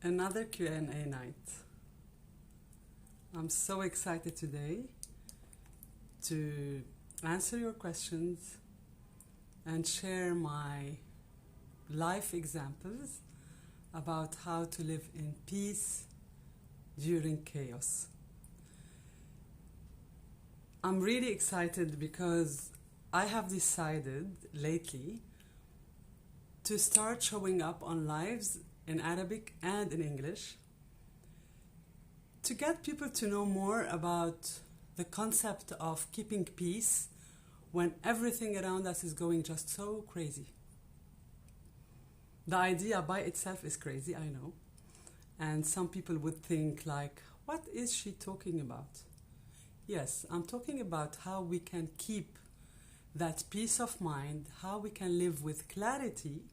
Another Q&A night. I'm so excited today to answer your questions and share my life examples about how to live in peace during chaos. I'm really excited because I have decided lately to start showing up on lives in Arabic and in English to get people to know more about the concept of keeping peace when everything around us is going just so crazy. The idea by itself is crazy, I know. And some people would think like, what is she talking about? Yes, I'm talking about how we can keep that peace of mind, how we can live with clarity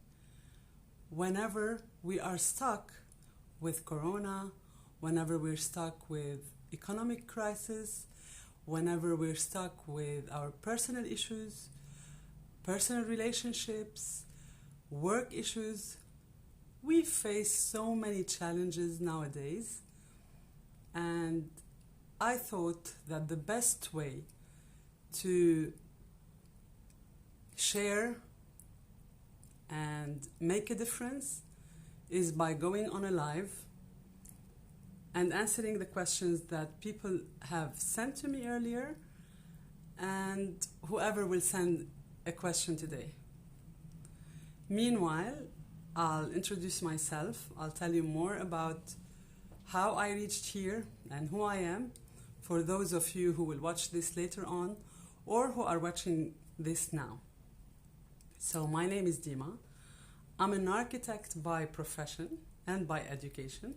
whenever we are stuck with corona, whenever we're stuck with economic crisis, whenever we're stuck with our personal issues, personal relationships, work issues. We face so many challenges nowadays, and I thought that the best way to share and make a difference is by going on a live and answering the questions that people have sent to me earlier and whoever will send a question today. Meanwhile, I'll introduce myself. I'll tell you more about how I reached here and who I am for those of you who will watch this later on or who are watching this now. So my name is Dima. I'm an architect by profession and by education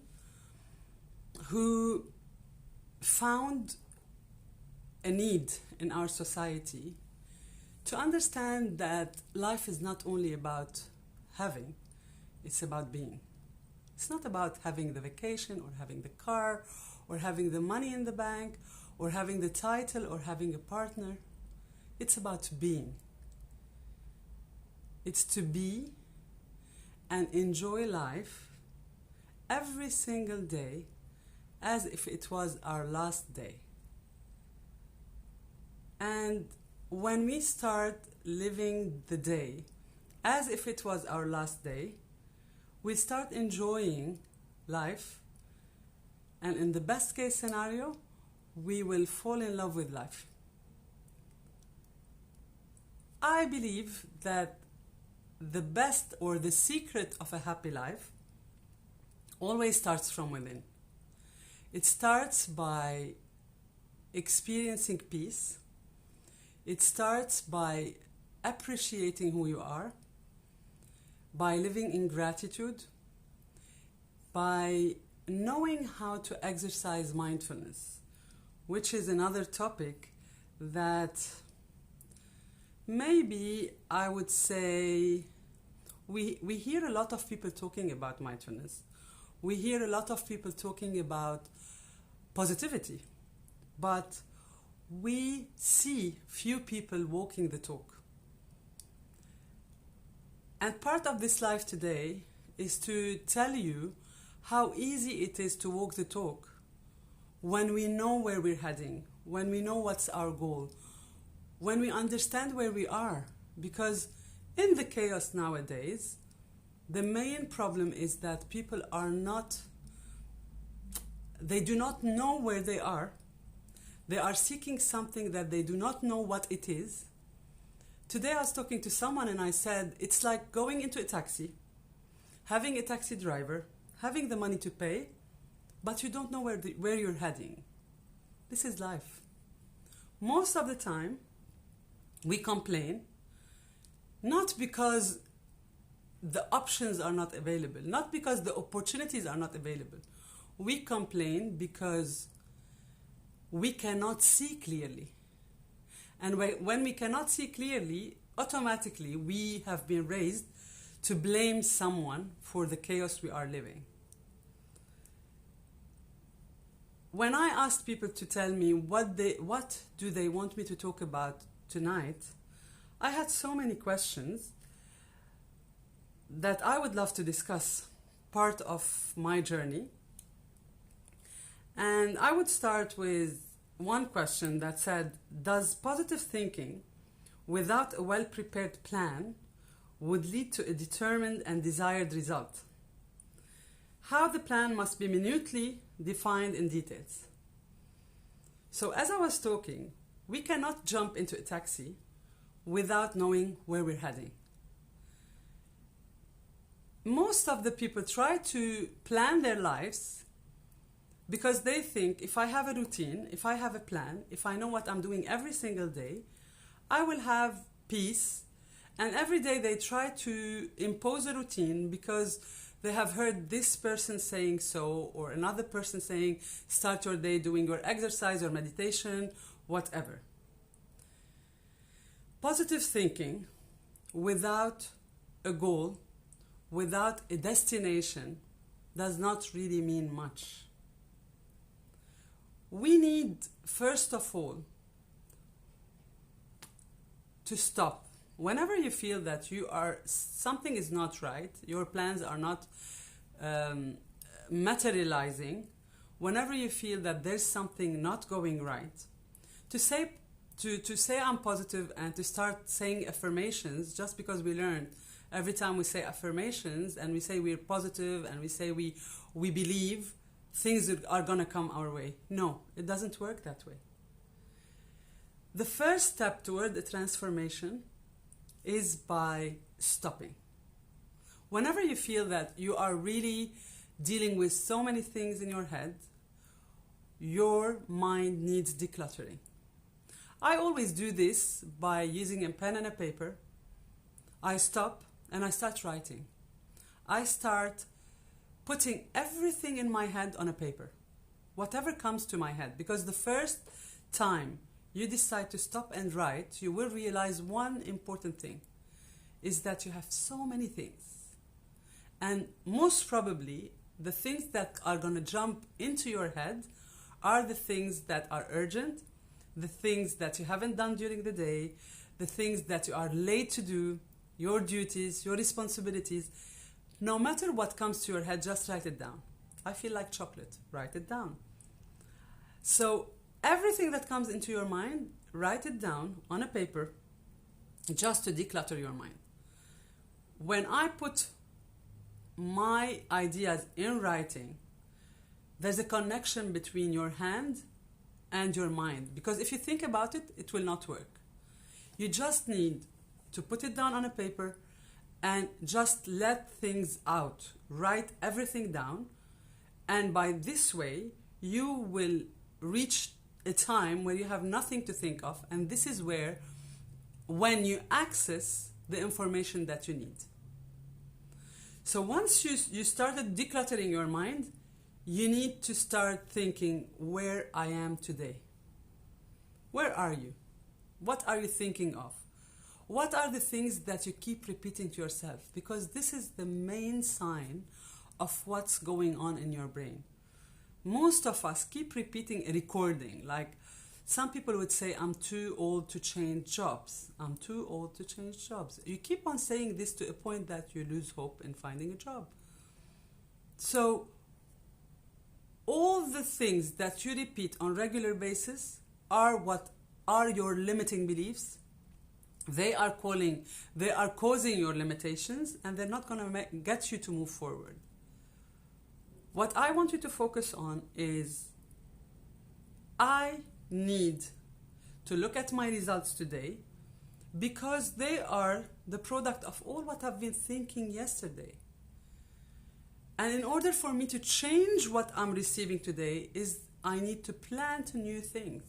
who found a need in our society to understand that life is not only about having, it's about being. It's not about having the vacation or having the car or having the money in the bank or having the title or having a partner. It's about being. It's to be and enjoy life every single day as if it was our last day. And when we start living the day as if it was our last day, we start enjoying life, and in the best case scenario, we will fall in love with life. I believe that the best or the secret of a happy life always starts from within. It starts by experiencing peace. It starts by appreciating who you are, by living in gratitude, by knowing how to exercise mindfulness, which is another topic that maybe I would say we hear a lot of people talking about mindfulness. We hear a lot of people talking about positivity, but we see few people walking the talk. And part of this life today is to tell you how easy it is to walk the talk when we know where we're heading, when we know what's our goal, when we understand where we are. Because in the chaos nowadays, the main problem is that people they do not know where they are. They are seeking something that they do not know what it is. Today I was talking to someone and I said, it's like going into a taxi, having a taxi driver, having the money to pay, but you don't know where you're heading. This is life. Most of the time, we complain, not because the options are not available, not because the opportunities are not available. We complain because we cannot see clearly. And when we cannot see clearly, automatically we have been raised to blame someone for the chaos we are living. When I asked people to tell me what do they want me to talk about tonight, I had so many questions that I would love to discuss part of my journey. And I would start with one question that said, does positive thinking without a well-prepared plan would lead to a determined and desired result? How the plan must be minutely defined in details. So as I was talking, we cannot jump into a taxi without knowing where we're heading. Most of the people try to plan their lives because they think, if I have a routine, if I have a plan, if I know what I'm doing every single day, I will have peace. And every day they try to impose a routine because they have heard this person saying so, or another person saying, start your day doing your exercise or meditation, whatever. Positive thinking without a goal, without a destination, does not really mean much. We need, first of all, to stop. Whenever you feel that something is not right, your plans are not materializing, whenever you feel that there's something not going right, to say I'm positive and to start saying affirmations, just because we learned every time we say affirmations and we say we're positive and we say we believe, things are going to come our way. No, it doesn't work that way. The first step toward the transformation is by stopping. Whenever you feel that you are really dealing with so many things in your head, your mind needs decluttering. I always do this by using a pen and a paper. I stop and I start writing. I start putting everything in my head on a paper, whatever comes to my head, because the first time you decide to stop and write, you will realize one important thing, is that you have so many things. And most probably, the things that are going to jump into your head are the things that are urgent, the things that you haven't done during the day, the things that you are late to do, your duties, your responsibilities. No matter what comes to your head, just write it down. I feel like chocolate, write it down. So everything that comes into your mind, write it down on a paper, just to declutter your mind. When I put my ideas in writing, there's a connection between your hand and your mind. Because if you think about it, it will not work. You just need to put it down on a paper and just let things out. Write everything down. And by this way, you will reach a time where you have nothing to think of. And this is where, when you access the information that you need. So once you started decluttering your mind, you need to start thinking, where I am today. Where are you? What are you thinking of? What are the things that you keep repeating to yourself? Because this is the main sign of what's going on in your brain. Most of us keep repeating a recording. Like some people would say, I'm too old to change jobs. I'm too old to change jobs. You keep on saying this to a point that you lose hope in finding a job. So all the things that you repeat on a regular basis are what are your limiting beliefs. They are causing your limitations, and they're not going to get you to move forward. What I want you to focus on is, I need to look at my results today because they are the product of all what I've been thinking yesterday. And in order for me to change what I'm receiving today, I need to plant new things.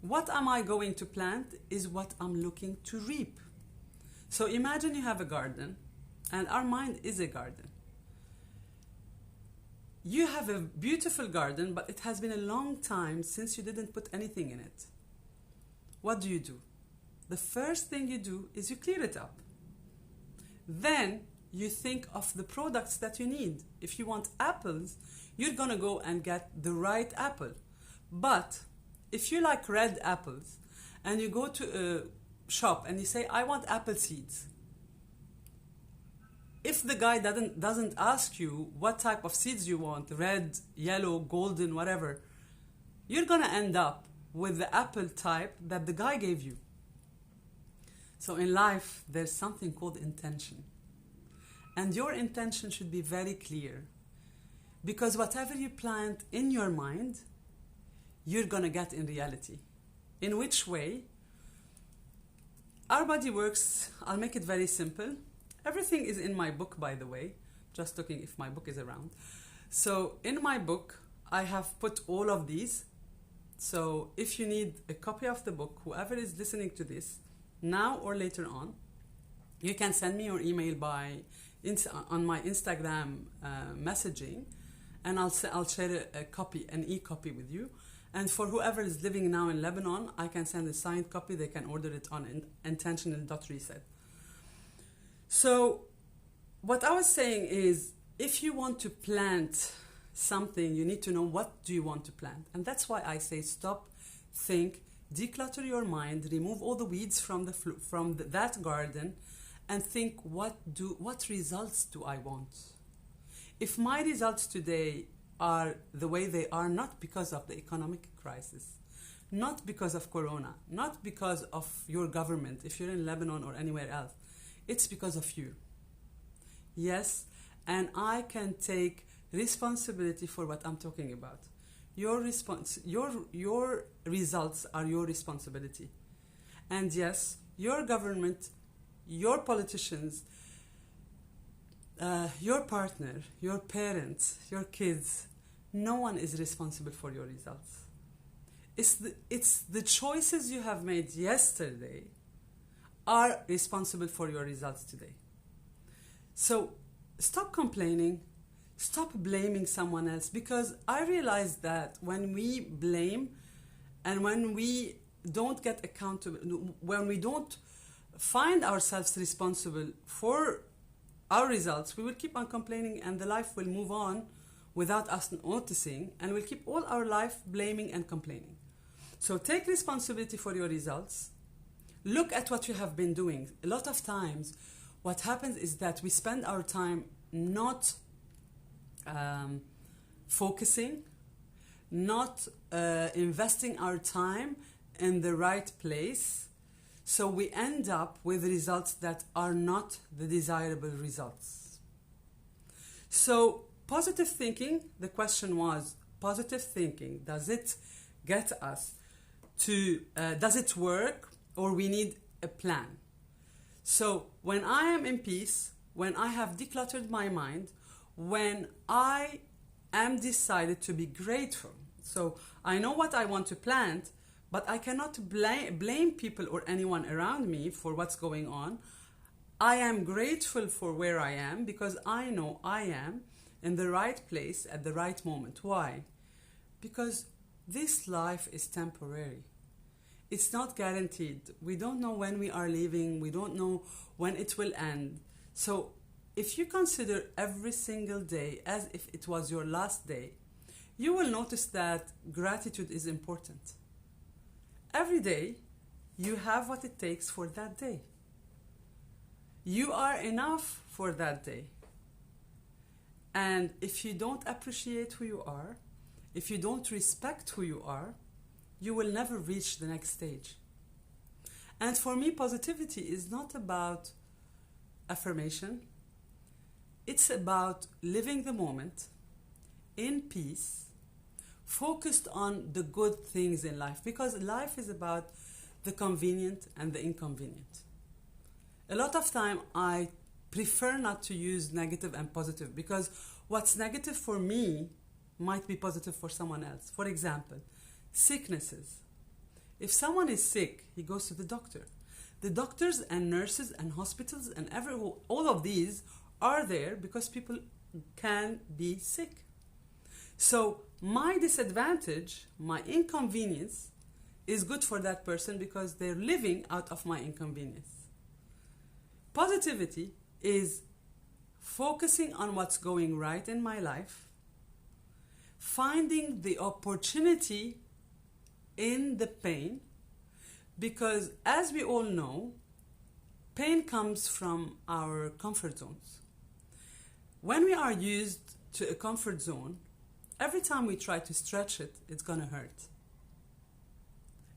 What am I going to plant is what I'm looking to reap. So imagine you have a garden, and our mind is a garden. You have a beautiful garden, but it has been a long time since you didn't put anything in it. What do? The first thing you do is you clear it up. Then you think of the products that you need. If you want apples, you're going to go and get the right apple. But if you like red apples and you go to a shop and you say, I want apple seeds, if the guy doesn't ask you what type of seeds you want, red, yellow, golden, whatever, you're going to end up with the apple type that the guy gave you. So in life, there's something called intention. And your intention should be very clear. Because whatever you plant in your mind, you're going to get in reality. In which way? Our body works, I'll make it very simple. Everything is in my book, by the way. Just looking if my book is around. So in my book, I have put all of these. So if you need a copy of the book, whoever is listening to this, now or later on, you can send me your email on my Instagram messaging, and I'll share a copy, an e-copy with you. And for whoever is living now in Lebanon, I can send a signed copy. They can order it on intentional.reset. So what I was saying is, if you want to plant something, you need to know what do you want to plant. And that's why I say stop, think, declutter your mind, remove all the weeds from that garden, and think what results do I want? If my results today are the way they are, not because of the economic crisis, not because of Corona, not because of your government, if you're in Lebanon or anywhere else, it's because of you. Yes, and I can take responsibility for what I'm talking about. Your results are your responsibility. And yes, your government, your politicians, your partner, your parents, your kids, no one is responsible for your results. It's the choices you have made yesterday are responsible for your results today. So stop complaining, stop blaming someone else, because I realize that when we blame and when we don't get accountable, when we don't find ourselves responsible for our results, we will keep on complaining and the life will move on without us noticing, and we'll keep all our life blaming and complaining. So take responsibility for your results. Look at what you have been doing. A lot of times what happens is that we spend our time not focusing, not investing our time in the right place. So we end up with results that are not the desirable results. So positive thinking, the question was, positive thinking, does it get us to, does it work, or we need a plan? So when I am in peace, when I have decluttered my mind, when I am decided to be grateful, so I know what I want to plant, but I cannot blame people or anyone around me for what's going on. I am grateful for where I am because I know I am in the right place at the right moment. Why? Because this life is temporary. It's not guaranteed. We don't know when we are leaving. We don't know when it will end. So if you consider every single day as if it was your last day, you will notice that gratitude is important. Every day, you have what it takes for that day. You are enough for that day. And if you don't appreciate who you are, if you don't respect who you are, you will never reach the next stage. And for me, positivity is not about affirmation. It's about living the moment in peace, focused on the good things in life, because life is about the convenient and the inconvenient. A lot of time I prefer not to use negative and positive, because what's negative for me might be positive for someone else. For example, sicknesses. If someone is sick, he goes to the doctor. The doctors and nurses and hospitals and all of these are there because people can be sick. So my disadvantage, my inconvenience, is good for that person because they're living out of my inconvenience. Positivity is focusing on what's going right in my life, finding the opportunity in the pain, because as we all know, pain comes from our comfort zones. When we are used to a comfort zone, every time we try to stretch it, it's going to hurt.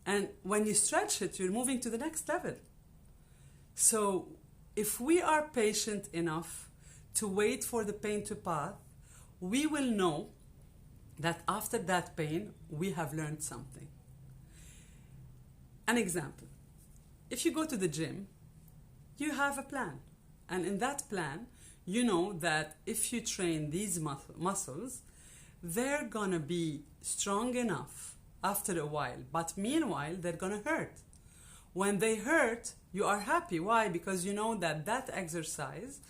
And when you stretch it, you're moving to the next level. So if we are patient enough to wait for the pain to pass, we will know that after that pain, we have learned something. An example. If you go to the gym, you have a plan. And in that plan, you know that if you train these muscles, they're going to be strong enough after a while. But meanwhile, they're going to hurt. When they hurt, you are happy. Why? Because you know that that exercise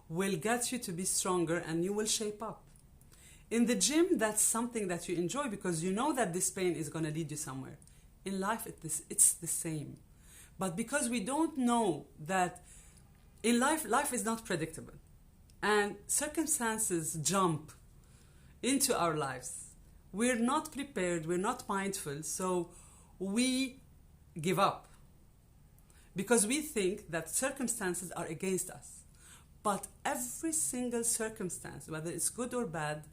will get you to be stronger and you will shape up. In the gym, that's something that you enjoy because you know that this pain is going to lead you somewhere. In life, it's the same. But because we don't know that in life is not predictable. And circumstances jump into our lives. We're not prepared, we're not mindful, so we give up. Because we think that circumstances are against us. But every single circumstance, whether it's good or bad,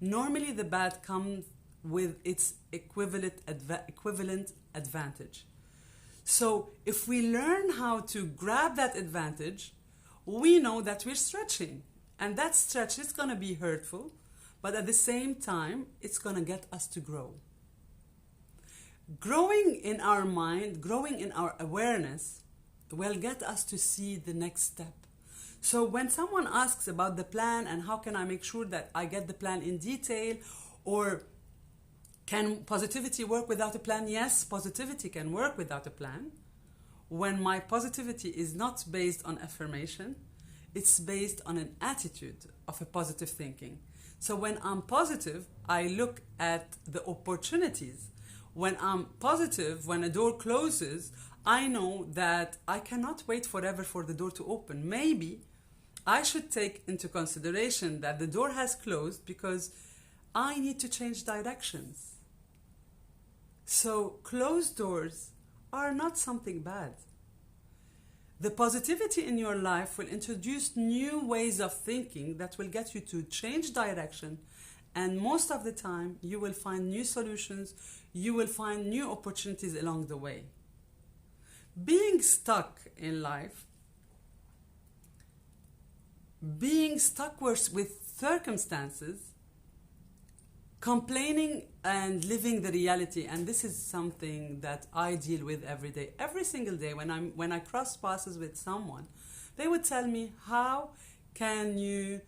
normally the bad comes with its equivalent advantage. So if we learn how to grab that advantage, we know that we're stretching. And that stretch is going to be hurtful, but at the same time, it's going to get us to grow. Growing in our mind, growing in our awareness, will get us to see the next step. So when someone asks about the plan and how can I make sure that I get the plan in detail, or can positivity work without a plan? Yes, positivity can work without a plan. When my positivity is not based on affirmation, it's based on an attitude of a positive thinking. So when I'm positive, I look at the opportunities. When I'm positive, when a door closes, I know that I cannot wait forever for the door to open. Maybe I should take into consideration that the door has closed because I need to change directions. So closed doors are not something bad. The positivity in your life will introduce new ways of thinking that will get you to change direction, and most of the time you will find new solutions, you will find new opportunities along the way. Being stuck in life, being stuck with circumstances, complaining and living the reality, and this is something that I deal with every day. Every single day when I cross paths with someone, they would tell me, how can you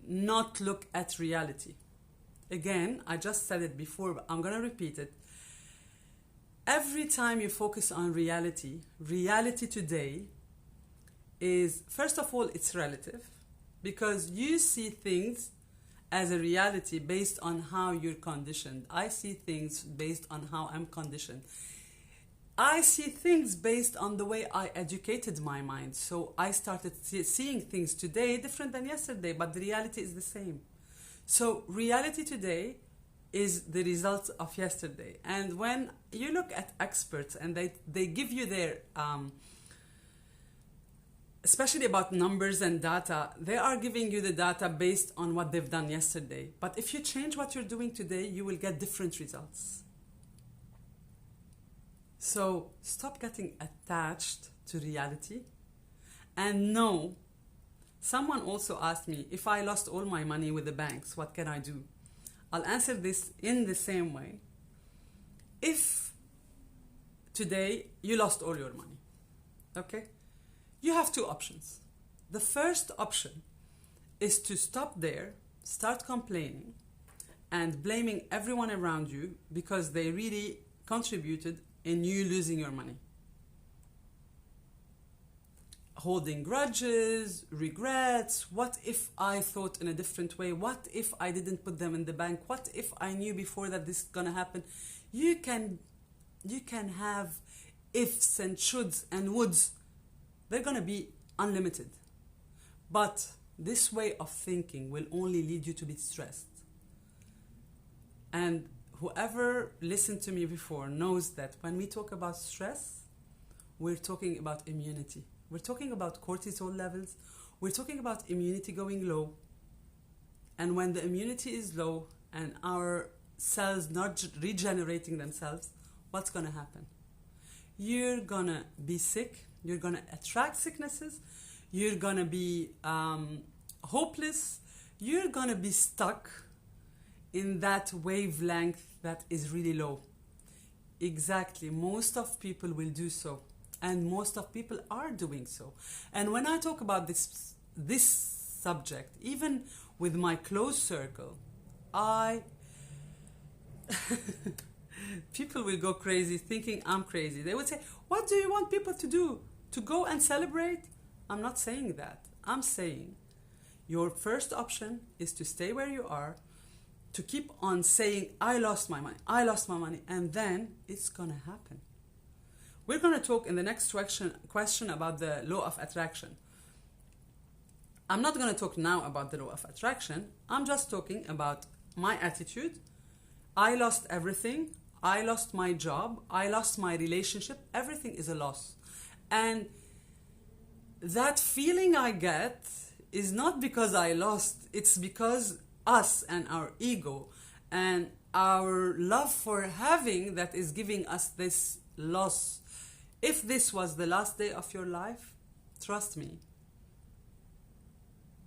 not look at reality? Again, I just said it before, but I'm going to repeat it. Every time you focus on reality today is, first of all, it's relative, because you see things as a reality based on how you're conditioned. I see things based on how I'm conditioned. I see things based on the way I educated my mind. So I started seeing things today different than yesterday, but the reality is the same. So reality today is the result of yesterday. And when you look at experts and they give you their especially about numbers and data, they are giving you the data based on what they've done yesterday. But if you change what you're doing today, you will get different results. So stop getting attached to reality. And no, someone also asked me, if I lost all my money with the banks, what can I do? I'll answer this in the same way. If today you lost all your money, okay? You have two options. The first option is to stop there, start complaining, and blaming everyone around you because they really contributed in you losing your money. Holding grudges, regrets, what if I thought in a different way? What if I didn't put them in the bank? What if I knew before that this is going to happen? You can have ifs and shoulds and woulds. They're going to be unlimited. But this way of thinking will only lead you to be stressed. And whoever listened to me before knows that when we talk about stress, we're talking about immunity. We're talking about cortisol levels. We're talking about immunity going low. And when the immunity is low and our cells not regenerating themselves, what's going to happen? You're going to be sick. You're going to attract sicknesses. You're going to be hopeless. You're going to be stuck in that wavelength that is really low. Exactly. Most of people will do so. And most of people are doing so. And when I talk about this subject, even with my close circle, people will go crazy thinking I'm crazy. They would say, what do you want people to do? To go and celebrate? I'm not saying that. I'm saying your first option is to stay where you are, to keep on saying, I lost my money, and then it's going to happen. We're going to talk in the next question about the law of attraction. I'm not going to talk now about the law of attraction. I'm just talking about my attitude. I lost everything. I lost my job. I lost my relationship. Everything is a loss. And that feeling I get is not because I lost. It's because us and our ego and our love for having that is giving us this loss. If this was the last day of your life, trust me,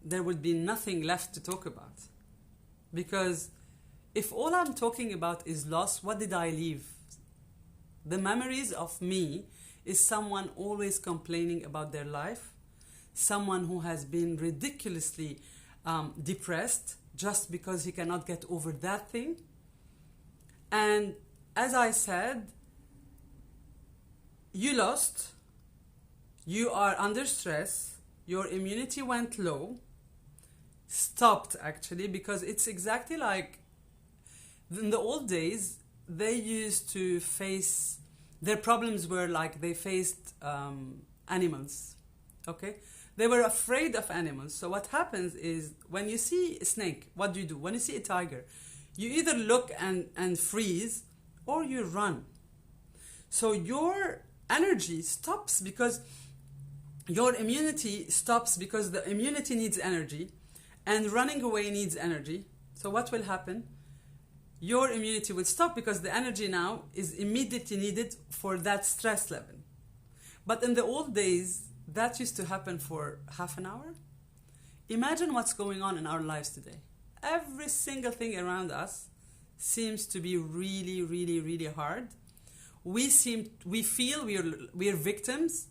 there would be nothing left to talk about. Because if all I'm talking about is loss, what did I leave? The memories of me is someone always complaining about their life, someone who has been ridiculously depressed just because he cannot get over that thing. And as I said, you lost, you are under stress, your immunity went low, stopped actually, because it's exactly like in the old days, they used to face, their problems were like they faced animals, okay? They were afraid of animals. So what happens is when you see a snake, what do? When you see a tiger, you either look and freeze or you run. So your energy stops because your immunity stops, because the immunity needs energy and running away needs energy. So what will happen? Your immunity will stop because the energy now is immediately needed for that stress level. But in the old days, that used to happen for half an hour. Imagine what's going on in our lives today. Every single thing around us seems to be really, really, really hard. We feel we're victims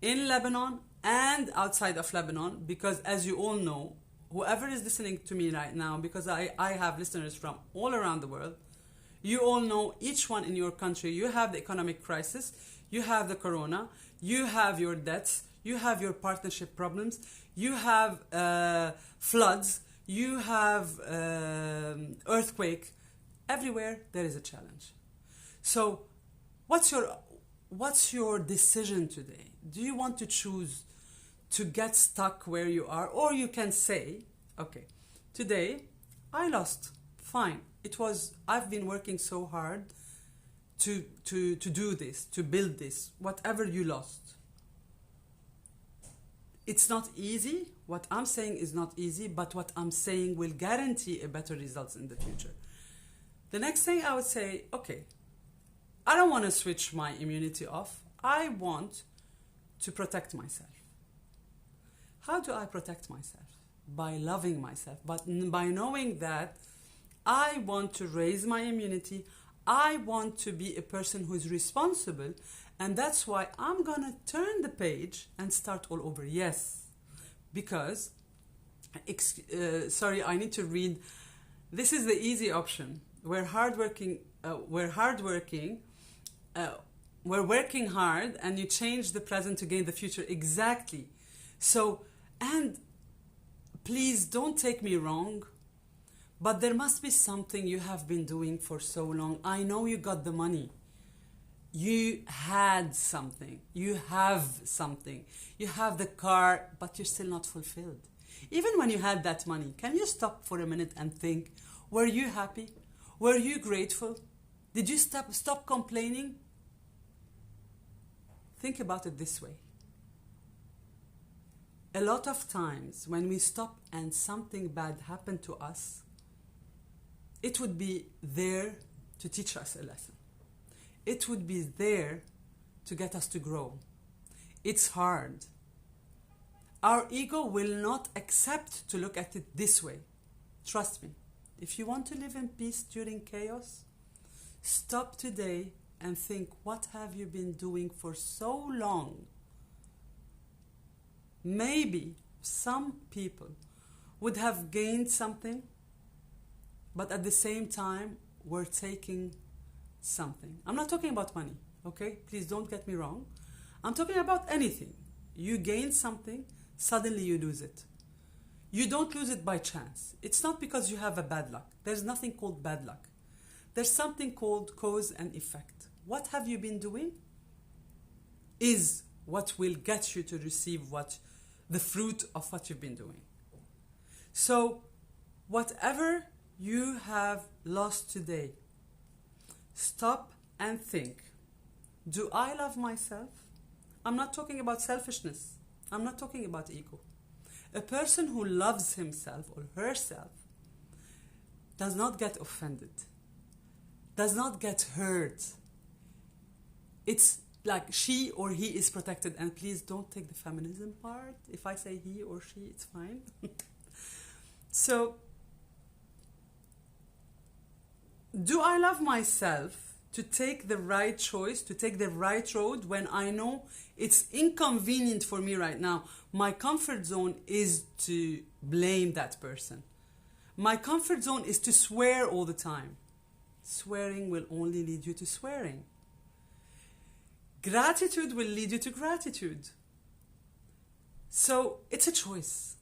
in Lebanon and outside of Lebanon, because as you all know, whoever is listening to me right now, because I have listeners from all around the world, you all know, each one in your country, you have the economic crisis, you have the corona, you have your debts, you have your partnership problems, you have floods, you have earthquake. Everywhere there is a challenge. So what's your decision today? Do you want to choose to get stuck where you are, or you can say, okay, today I lost, fine. I've been working so hard to do this, to build this, whatever you lost. It's not easy. What I'm saying is not easy, but what I'm saying will guarantee a better results in the future. The next thing I would say, okay, I don't want to switch my immunity off. I want to protect myself. How do I protect myself? By loving myself, but by knowing that I want to raise my immunity. I want to be a person who is responsible, and that's why I'm going to turn the page and start all over. Yes, because, I need to read. This is the easy option. We're working hard, and you change the present to gain the future. Exactly. So, and please don't take me wrong, but there must be something you have been doing for so long. I know you got the money. You had something. You have something. You have the car, but you're still not fulfilled. Even when you had that money, can you stop for a minute and think, were you happy? Were you grateful? Did you stop complaining? Think about it this way. A lot of times when we stop and something bad happened to us, it would be there to teach us a lesson. It would be there to get us to grow. It's hard. Our ego will not accept to look at it this way. Trust me. If you want to live in peace during chaos, stop today and think, what have you been doing for so long? Maybe some people would have gained something, but at the same time were taking something. I'm not talking about money, okay? Please don't get me wrong. I'm talking about anything. You gain something, suddenly you lose it. You don't lose it by chance. It's not because you have a bad luck. There's nothing called bad luck. There's something called cause and effect. What have you been doing is what will get you to receive the fruit of what you've been doing. So whatever you have lost today, stop and think, do I love myself? I'm not talking about selfishness. I'm not talking about ego. A person who loves himself or herself does not get offended, does not get hurt. It's like she or he is protected. And please don't take the feminism part. If I say he or she, it's fine. So, do I love myself to take the right choice, to take the right road when I know it's inconvenient for me right now? My comfort zone is to blame that person. My comfort zone is to swear all the time. Swearing will only lead you to swearing. Gratitude will lead you to gratitude. So it's a choice.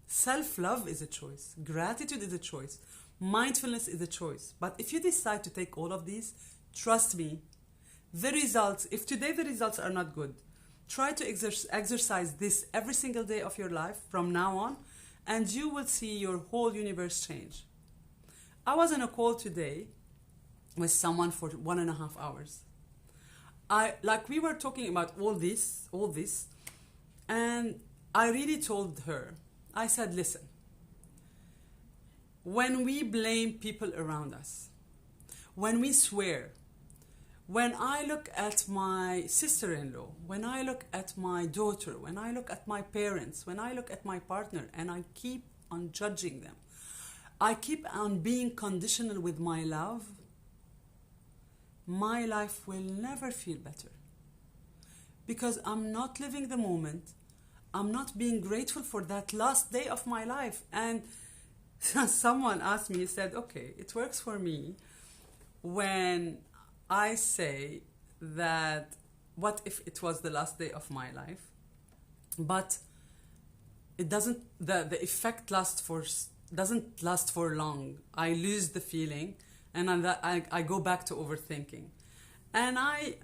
Self-love is a choice. Gratitude is a choice. Mindfulness is a choice. But if you decide to take all of these, trust me, the results, if today the results are not good, try to exercise this every single day of your life from now on, and you will see your whole universe change. I was on a call today with someone for 1.5 hours. We were talking about all this, and I really told her, I said, listen, when we blame people around us, when we swear, when I look at my sister-in-law, when I look at my daughter, when I look at my parents, when I look at my partner, and I keep on judging them, I keep on being conditional with my love, my life will never feel better. Because I'm not living the moment. I'm not being grateful for that last day of my life. And someone asked me, he said, okay, it works for me when I say that, what if it was the last day of my life? But it doesn't, the effect doesn't last for long. I lose the feeling, and I go back to overthinking. And I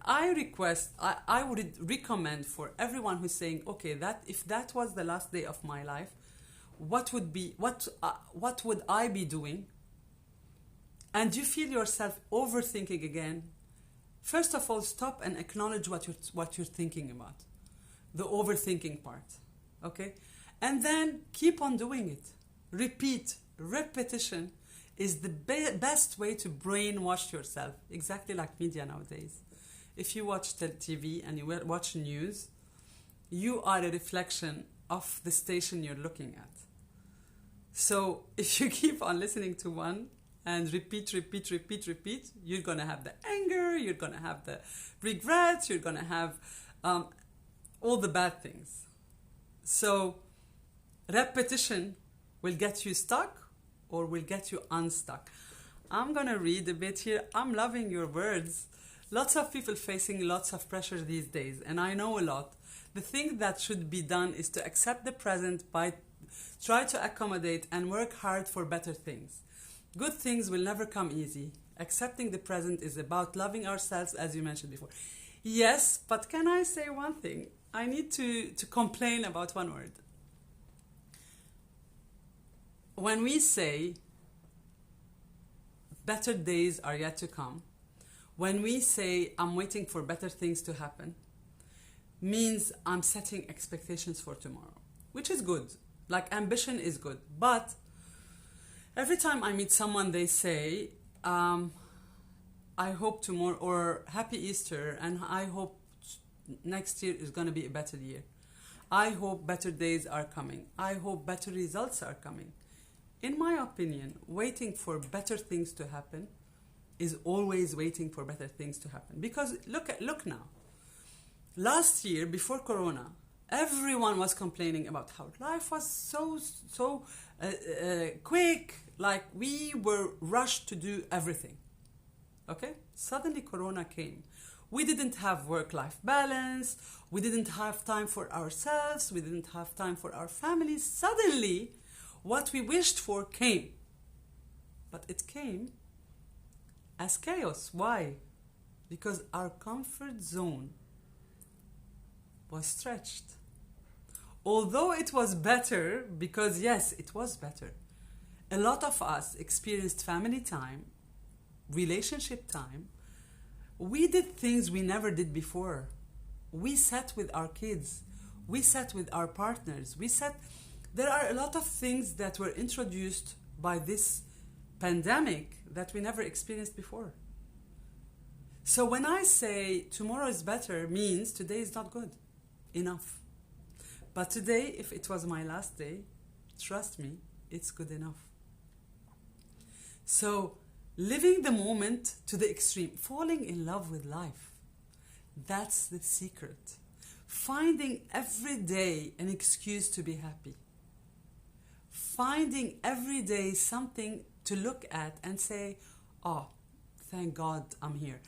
would recommend for everyone who's saying, okay, that if that was the last day of my life, what would I be doing? And you feel yourself overthinking again, first of all, stop and acknowledge what you're thinking about, the overthinking part, okay? And then keep on doing it. Repeat. Repetition is the best way to brainwash yourself, exactly like media nowadays. If you watch TV and you watch news, you are a reflection of the station you're looking at. So if you keep on listening to one and repeat, you're going to have the anger, you're going to have the regrets, you're going to have all the bad things. So repetition will get you stuck or will get you unstuck. I'm going to read a bit here. I'm loving your words. Lots of people facing lots of pressure these days, and I know a lot. The thing that should be done is to accept the present by try to accommodate and work hard for better things. Good things will never come easy. Accepting the present is about loving ourselves, as you mentioned before. Yes, but can I say one thing? I need to complain about one word. When we say better days are yet to come, when we say I'm waiting for better things to happen, means I'm setting expectations for tomorrow. which is good. Like, ambition is good. But every time I meet someone, they say, I hope tomorrow, or Happy Easter, and I hope next year is going to be a better year. I hope better days are coming. I hope better results are coming. In my opinion, waiting for better things to happen is always waiting for better things to happen. Because look now. Last year, before Corona, everyone was complaining about how life was so quick. Like, we were rushed to do everything. Okay? Suddenly Corona came. We didn't have work-life balance. We didn't have time for ourselves. We didn't have time for our families. Suddenly, what we wished for came. But it came as chaos. Why? Because our comfort zone was stretched. Although it was better, because yes, it was better. A lot of us experienced family time, relationship time. We did things we never did before. We sat with our kids. We sat with our partners. There are a lot of things that were introduced by this pandemic that we never experienced before. So when I say tomorrow is better, means today is not good enough. But today, if it was my last day, trust me, it's good enough. So, living the moment to the extreme, falling in love with life, that's the secret. Finding every day an excuse to be happy. Finding every day something to look at and say, oh, thank God I'm here.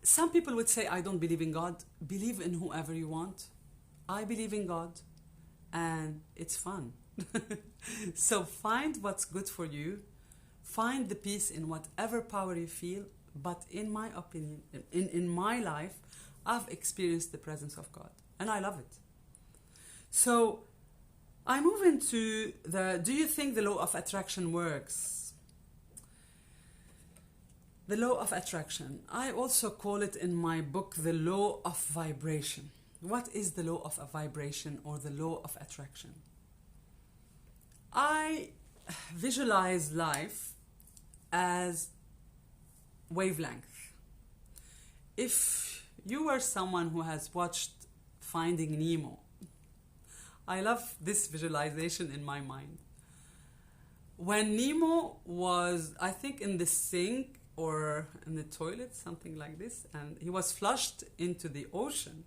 Some people would say, I don't believe in God. Believe in whoever you want. I believe in God, and it's fun. So find what's good for you. Find the peace in whatever power you feel. But in my opinion, in my life, I've experienced the presence of God, and I love it. So I move into do you think the law of attraction works? The law of attraction. I also call it in my book the law of vibration. What is the law of a vibration or the law of attraction? I visualize life as wavelength. If you were someone who has watched Finding Nemo, I love this visualization in my mind. When Nemo was, I think, in the sink or in the toilet, something like this, and he was flushed into the ocean,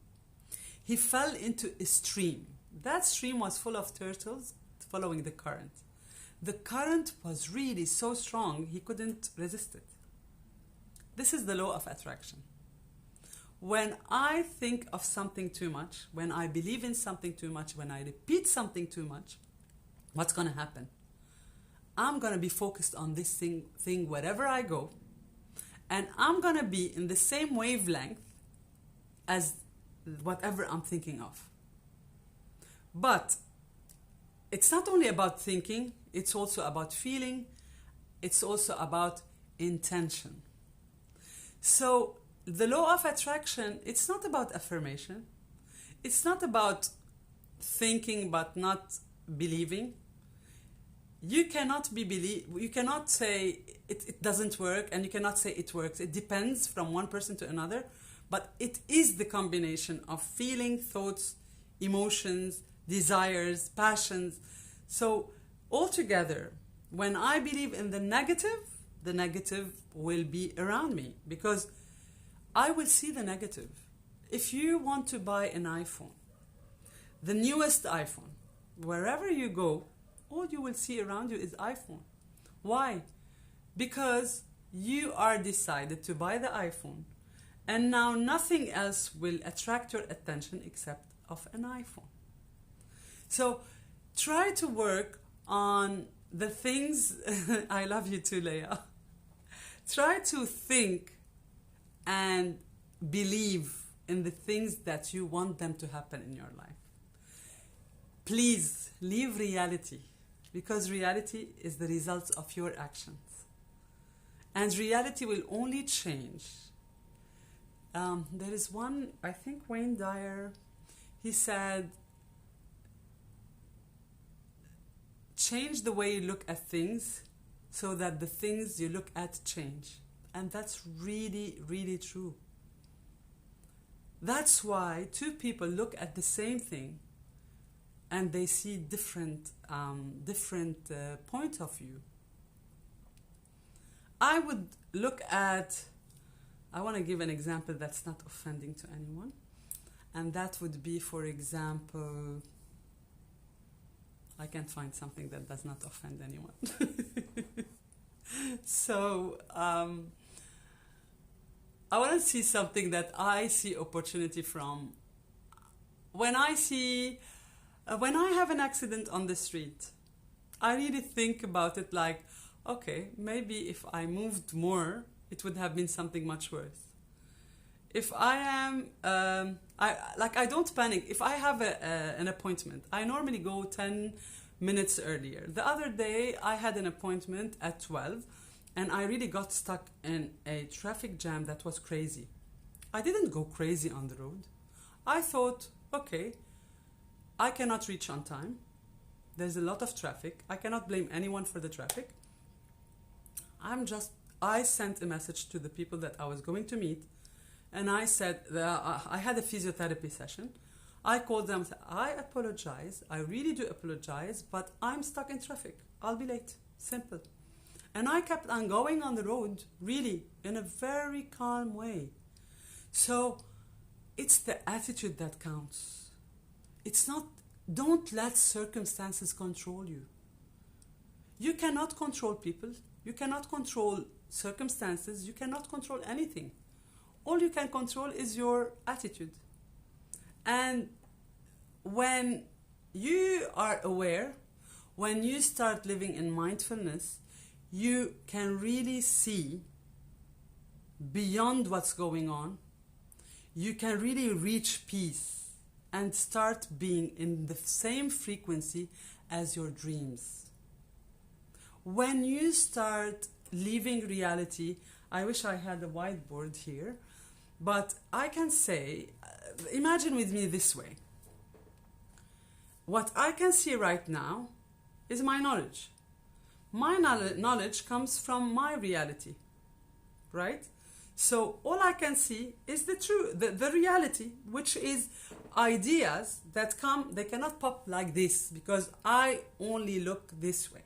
he fell into a stream. That stream was full of turtles following the current. The current was really so strong, he couldn't resist it. This is the law of attraction. When I think of something too much, when I believe in something too much, when I repeat something too much, what's going to happen? I'm going to be focused on this thing wherever I go, and I'm going to be in the same wavelength as whatever I'm thinking of. But it's not only about thinking, it's also about feeling, it's also about intention. So the law of attraction, it's not about affirmation, it's not about thinking but not believing. You cannot you cannot say it doesn't work, and you cannot say it works. It depends from one person to another. But it is the combination of feeling, thoughts, emotions, desires, passions. So altogether, when I believe in the negative will be around me, because I will see the negative. If you want to buy an iPhone, the newest iPhone, wherever you go, all you will see around you is iPhone. Why? Because you are decided to buy the iPhone, and now nothing else will attract your attention except of an iPhone. So try to work on the things, I love you too, Leia. Try to think and believe in the things that you want them to happen in your life. Please leave reality, because reality is the result of your actions. And reality will only change. There is one, I think Wayne Dyer, he said, change the way you look at things so that the things you look at change. And that's really, really true. That's why two people look at the same thing and they see different points of view. I would look at, I want to give an example that's not offending to anyone. And that would be, for example, I can't find something that does not offend anyone. So, I want to see something that I see opportunity from. When I have an accident on the street, I really think about it like, okay, maybe if I moved more, it would have been something much worse. If I am, I don't panic. If I have an appointment, I normally go 10 minutes earlier. The other day, I had an appointment at 12, and I really got stuck in a traffic jam that was crazy. I didn't go crazy on the road. I thought, okay, I cannot reach on time. There's a lot of traffic. I cannot blame anyone for the traffic. I sent a message to the people that I was going to meet, and I said, I had a physiotherapy session. I called them and said, I apologize. I really do apologize, but I'm stuck in traffic. I'll be late. Simple. And I kept on going on the road, really, in a very calm way. So it's the attitude that counts. It's not, don't let circumstances control you. You cannot control people. You cannot control circumstances. You cannot control anything. All you can control is your attitude. And when you are aware, when you start living in mindfulness, you can really see beyond what's going on. You can really reach peace and start being in the same frequency as your dreams. When you start leaving reality, I wish I had a whiteboard here, but I can say, imagine with me this way. What I can see right now is my knowledge. My knowledge comes from my reality, right? So all I can see is the reality, which is ideas that come, they cannot pop like this because I only look this way.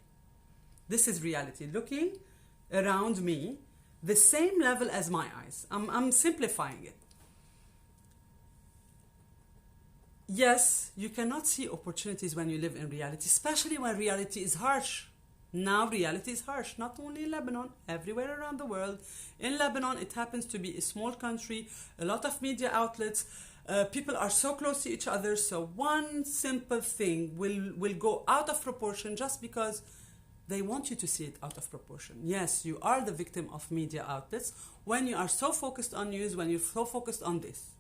This is reality, looking around me, the same level as my eyes. I'm simplifying it. Yes, you cannot see opportunities when you live in reality, especially when reality is harsh. Now reality is harsh, not only in Lebanon, everywhere around the world. In Lebanon, it happens to be a small country, a lot of media outlets, people are so close to each other, so one simple thing will go out of proportion just because they want you to see it out of proportion. Yes, you are the victim of media outlets when you are so focused on news, when you're so focused on this.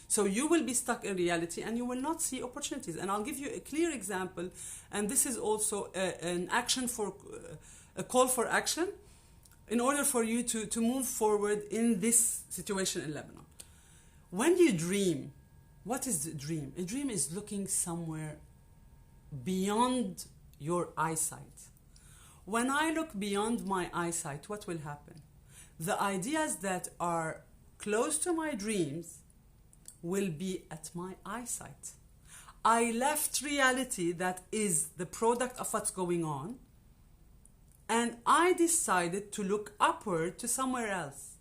So you will be stuck in reality and you will not see opportunities. And I'll give you a clear example. And this is also an action for a call for action in order for you to move forward in this situation in Lebanon. When you dream, what is a dream? A dream is looking somewhere beyond your eyesight. When I look beyond my eyesight, what will happen? The ideas that are close to my dreams will be at my eyesight. I left reality that is the product of what's going on, and I decided to look upward to somewhere else.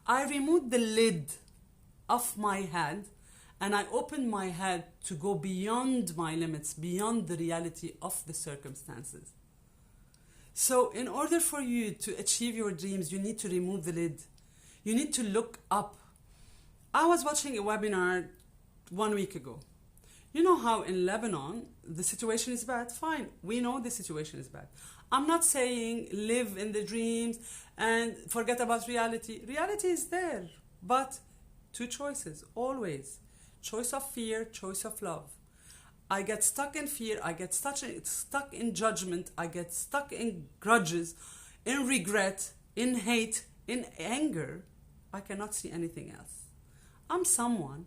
I removed the lid of my head and I opened my head to go beyond my limits, beyond the reality of the circumstances. So in order for you to achieve your dreams, you need to remove the lid. You need to look up. I was watching a webinar 1 week ago. You know how in Lebanon the situation is bad? Fine, we know the situation is bad. I'm not saying live in the dreams and forget about reality. Reality is there, but two choices, always. Choice of fear, choice of love. I get stuck in fear, I get stuck in judgment, I get stuck in grudges, in regret, in hate, in anger. I cannot see anything else. I'm someone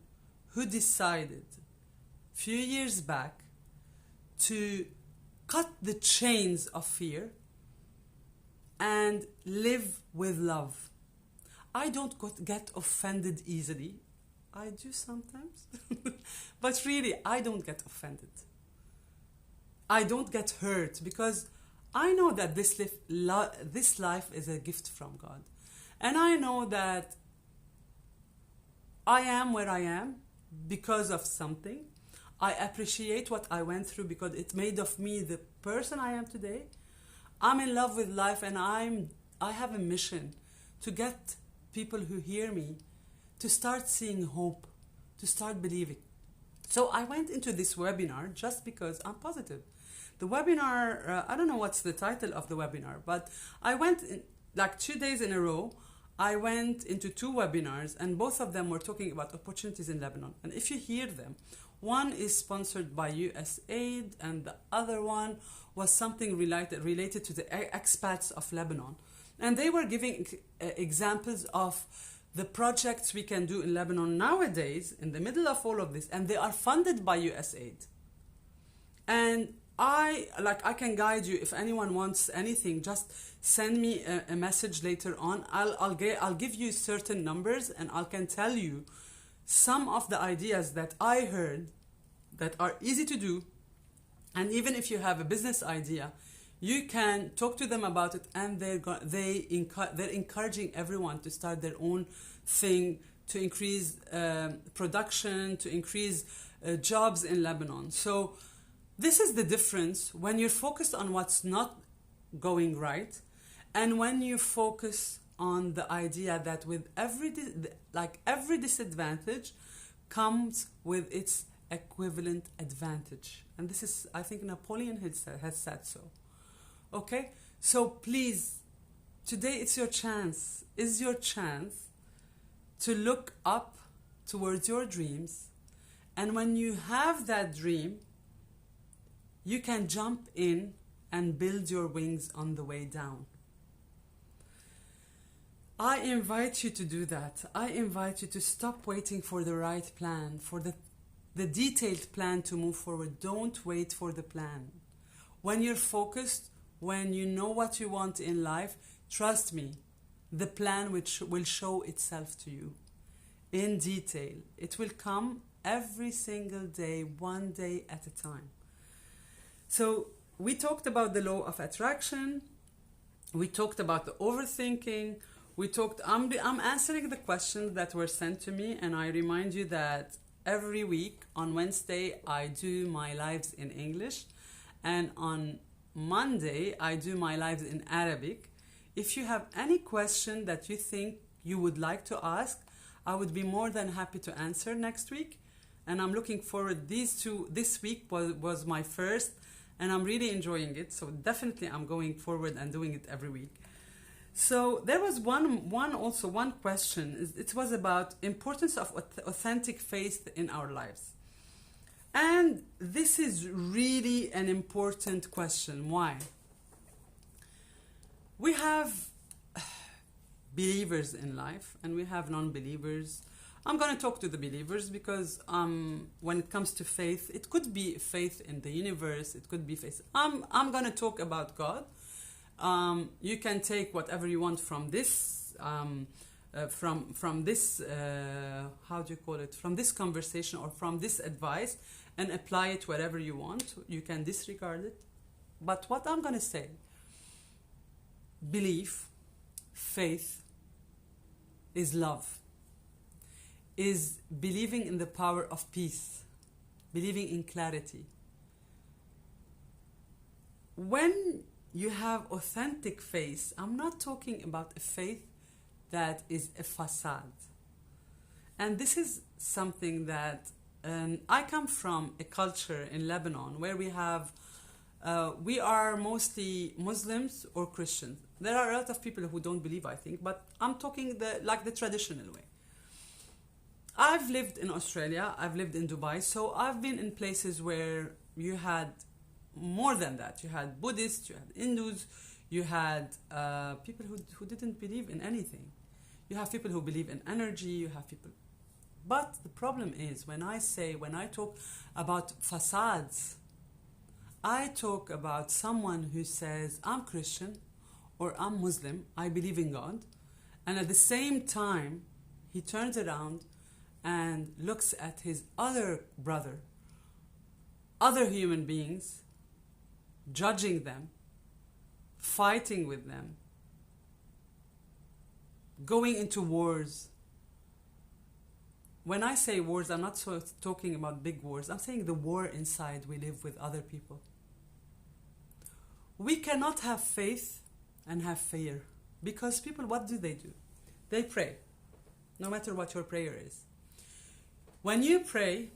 who decided a few years back to cut the chains of fear and live with love. I don't get offended easily. I do sometimes. But really, I don't get offended. I don't get hurt because I know that this life is a gift from God. And I know that I am where I am because of something. I appreciate what I went through because it made of me the person I am today. I'm in love with life, and I have a mission to get people who hear me to start seeing hope, to start believing. So I went into this webinar just because I'm positive. The webinar, I don't know what's the title of the webinar, but I went in, like 2 days in a row. I went into 2 webinars, and both of them were talking about opportunities in Lebanon. And if you hear them, one is sponsored by USAID, and the other one was something related to the expats of Lebanon. And they were giving examples of the projects we can do in Lebanon nowadays, in the middle of all of this, and they are funded by USAID. And I can guide you. If anyone wants anything, just send me a message later on. I'll give you certain numbers, and I can tell you some of the ideas that I heard that are easy to do. And even if you have a business idea, you can talk to them about it, and they're encouraging everyone to start their own thing, to increase production, to increase jobs in Lebanon. So this is the difference when you're focused on what's not going right, and when you focus on the idea that with every disadvantage comes with its equivalent advantage. And this is, I think, Napoleon has said so. Okay? So please, today is your chance to look up towards your dreams. And when you have that dream, you can jump in and build your wings on the way down. I invite you to do that. I invite you to stop waiting for the right plan, for the detailed plan to move forward. Don't wait for the plan. When you're focused, when you know what you want in life, trust me, the plan which will show itself to you in detail. It will come every single day, one day at a time. So we talked about the law of attraction. We talked about the overthinking. I'm answering the questions that were sent to me, and I remind you that every week on Wednesday I do my lives in English, and on Monday I do my lives in Arabic. If you have any question that you think you would like to ask, I would be more than happy to answer next week. And I'm looking forward. This week was my first, and I'm really enjoying it. So definitely I'm going forward and doing it every week. So there was one question. It was about importance of authentic faith in our lives. And this is really an important question. Why? We have believers in life and we have non-believers. I'm going to talk to the believers because when it comes to faith, it could be faith in the universe. It could be faith. I'm going to talk about God. You can take whatever you want from this, from this, how do you call it? From this conversation or from this advice and apply it wherever you want. You can disregard it. But what I'm going to say, belief, faith, is love. Is believing in the power of peace, believing in clarity. When you have authentic faith, I'm not talking about a faith that is a facade. And this is something that I come from a culture in Lebanon where we are mostly Muslims or Christians. There are a lot of people who don't believe, I think, but I'm talking the traditional way. I've lived in Australia, I've lived in Dubai, so I've been in places where you had more than that. You had Buddhists, you had Hindus, you had people who didn't believe in anything. You have people who believe in energy, you have people... But the problem is, when I talk about facades, I talk about someone who says, I'm Christian or I'm Muslim, I believe in God, and at the same time, he turns around and looks at his other brother, other human beings, judging them, fighting with them, going into wars. When I say wars, I'm not talking about big wars. I'm saying the war inside we live with other people. We cannot have faith and have fear because people, what do? They pray, no matter what your prayer is. When you pray,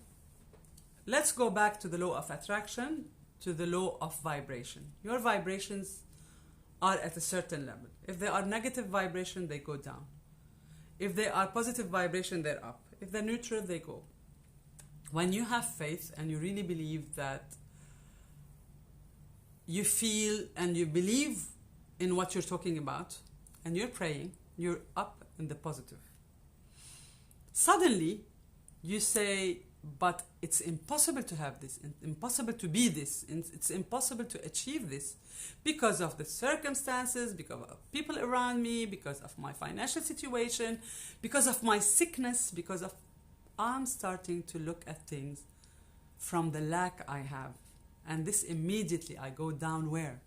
let's go back to the law of attraction, to the law of vibration. Your vibrations are at a certain level. If they are negative vibration, they go down. If they are positive vibration, they're up. If they're neutral, they go. When you have faith and you really believe that you feel and you believe in what you're talking about and you're praying, you're up in the positive. Suddenly, you say, but it's impossible to have this, impossible to be this, it's impossible to achieve this because of the circumstances, because of people around me, because of my financial situation, because of my sickness, because of... I'm starting to look at things from the lack I have. And this immediately I go down where?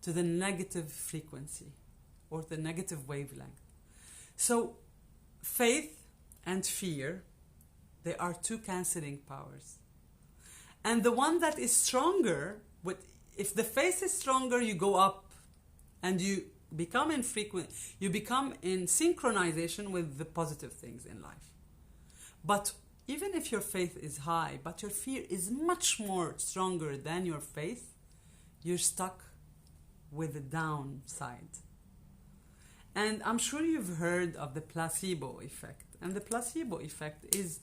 To the negative frequency or the negative wavelength. So faith and fear, they are two cancelling powers. And the one that is stronger, if the faith is stronger, you go up and you become in synchronization with the positive things in life. But even if your faith is high, but your fear is much more stronger than your faith, you're stuck with the downside. And I'm sure you've heard of the placebo effect. And the placebo effect is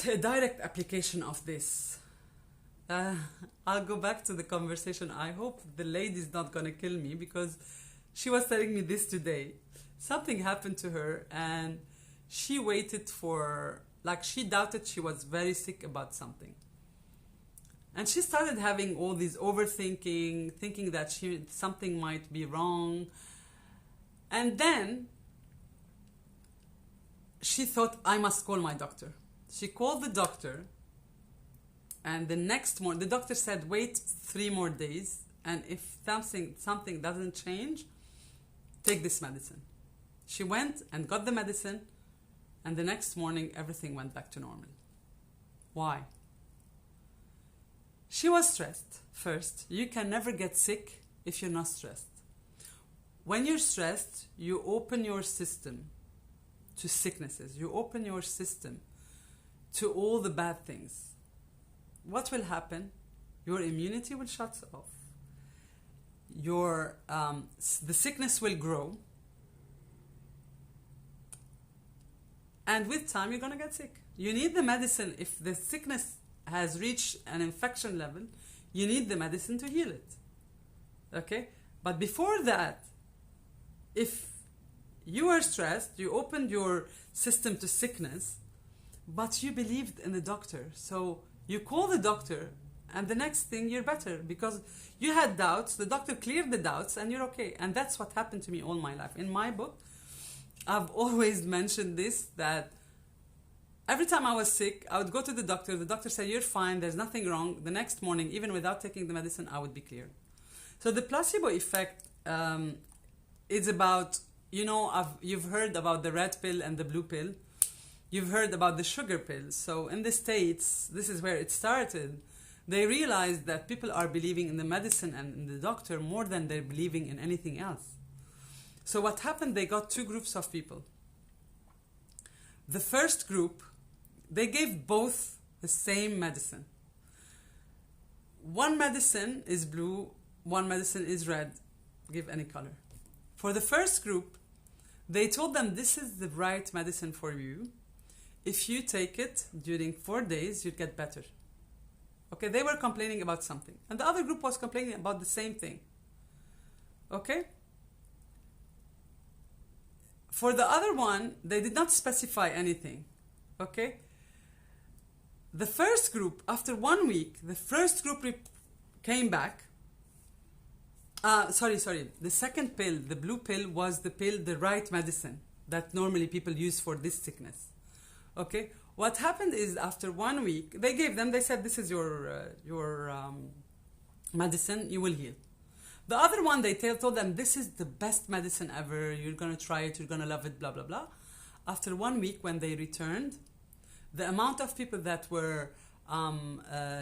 a direct application of this. I'll go back to the conversation. I hope the lady's not going to kill me because she was telling me this today. Something happened to her and she waited for, she doubted she was very sick about something. And she started having all these overthinking, thinking that something might be wrong. And then she thought, I must call my doctor. She called the doctor, and the next morning, the doctor said, wait 3 more days, and if something doesn't change, take this medicine. She went and got the medicine, and the next morning, everything went back to normal. Why? She was stressed. First, you can never get sick if you're not stressed. When you're stressed, you open your system to sicknesses. You open your system to all the bad things. What will happen? Your immunity will shut off. The sickness will grow. And with time, you're going to get sick. You need the medicine. If the sickness has reached an infection level, you need the medicine to heal it. Okay? But before that, if you were stressed, you opened your system to sickness, but you believed in the doctor. So you call the doctor, and the next thing you're better because you had doubts. The doctor cleared the doubts, and you're okay. And that's what happened to me all my life. In my book, I've always mentioned this, that every time I was sick, I would go to the doctor. The doctor said, you're fine, there's nothing wrong. The next morning, even without taking the medicine, I would be cleared. So the placebo effect is about, you've heard about the red pill and the blue pill. You've heard about the sugar pill. So in the States, this is where it started. They realized that people are believing in the medicine and in the doctor more than they're believing in anything else. So what happened, they got 2 groups of people. The first group, they gave both the same medicine. One medicine is blue, one medicine is red. Give any color. For the first group, they told them this is the right medicine for you. If you take it during 4 days, you'll get better. Okay, they were complaining about something. And the other group was complaining about the same thing. Okay? For the other one, they did not specify anything. Okay? The first group, after 1 week, the first group came back. Sorry. The second pill, the blue pill, was the right medicine that normally people use for this sickness. Okay? What happened is after 1 week, they said, this is your medicine, you will heal. The other one, they told them, this is the best medicine ever, you're going to try it, you're going to love it, blah, blah, blah. After 1 week, when they returned, the amount of people that were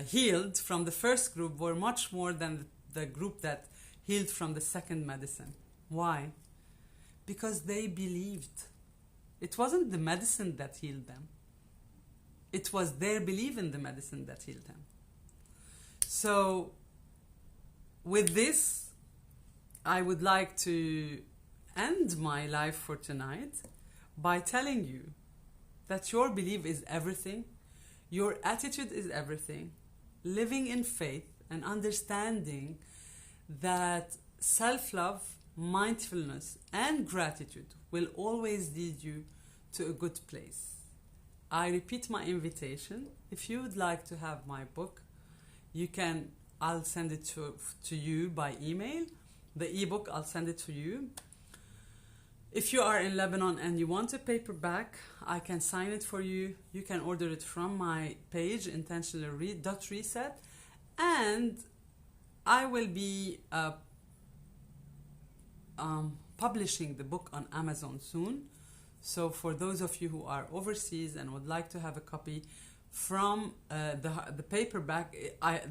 healed from the first group were much more than the group that healed from the second medicine. Why? Because they believed. It wasn't the medicine that healed them. It was their belief in the medicine that healed them. So, with this, I would like to end my life for tonight by telling you that your belief is everything, your attitude is everything. Living in faith and understanding that self-love, mindfulness, and gratitude will always lead you to a good place. I repeat my invitation. If you would like to have my book, I'll send it to you by email. The ebook, I'll send it to you. If you are in Lebanon and you want a paperback, I can sign it for you. You can order it from my page, intentionalreset, and I will be publishing the book on Amazon soon. So for those of you who are overseas and would like to have a copy from the paperback,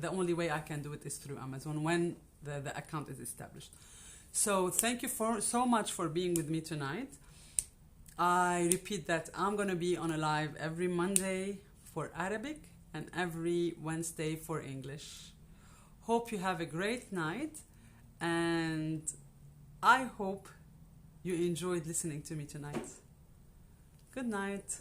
the only way I can do it is through Amazon when the account is established. So thank you so much for being with me tonight. I repeat that I'm going to be on a live every Monday for Arabic and every Wednesday for English. Hope you have a great night, and I hope you enjoyed listening to me tonight. Good night.